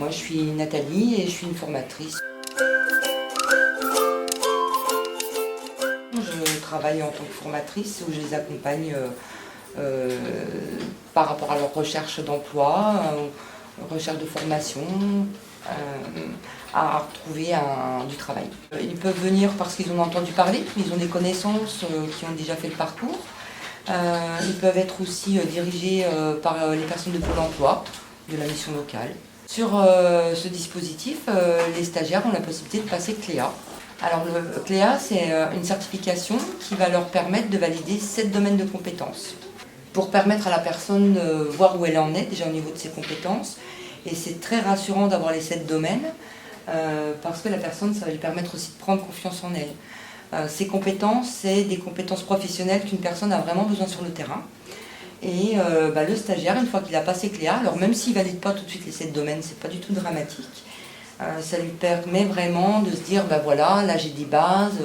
Moi je suis Nathalie et je suis une formatrice. Je travaille en tant que formatrice où je les accompagne par rapport à leur recherche d'emploi, recherche de formation, à retrouver du travail. Ils peuvent venir parce qu'ils ont entendu parler, ils ont des connaissances qui ont déjà fait le parcours. Ils peuvent être aussi dirigés par les personnes de Pôle emploi, de la mission locale. Sur ce dispositif, les stagiaires ont la possibilité de passer CLEA. Alors le CLEA, c'est une certification qui va leur permettre de valider 7 domaines de compétences. Pour permettre à la personne de voir où elle en est déjà au niveau de ses compétences. Et c'est très rassurant d'avoir les 7 domaines parce que la personne, ça va lui permettre aussi de prendre confiance en elle. Ces compétences, c'est des compétences professionnelles qu'une personne a vraiment besoin sur le terrain. Et le stagiaire, une fois qu'il a passé CLEA, alors même s'il ne valide pas tout de suite les 7 domaines, c'est pas du tout dramatique. Ça lui permet vraiment de se dire, voilà, là j'ai des bases,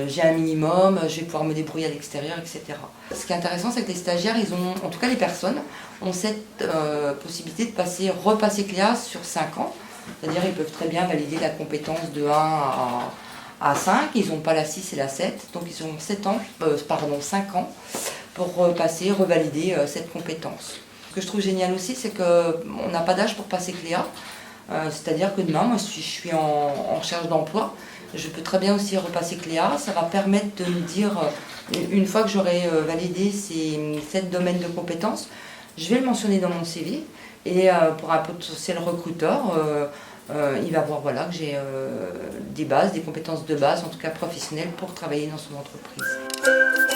j'ai un minimum, je vais pouvoir me débrouiller à l'extérieur, etc. Ce qui est intéressant, c'est que les stagiaires, en tout cas les personnes, ont cette possibilité de repasser CLEA sur 5 ans. C'est-à-dire qu'ils peuvent très bien valider la compétence de 1 à 5, ils n'ont pas la 6 et la 7, donc ils ont 5 ans pour revalider cette compétence. Ce que je trouve génial aussi, c'est qu'on n'a pas d'âge pour passer CLEA. C'est-à-dire que demain, moi, si je suis en recherche d'emploi, je peux très bien aussi repasser CLEA. Ça va permettre de me dire, une fois que j'aurai validé ces 7 domaines de compétences, je vais le mentionner dans mon CV. Et pour un potentiel recruteur, il va voir que j'ai des bases, des compétences de base, en tout cas professionnelles, pour travailler dans son entreprise.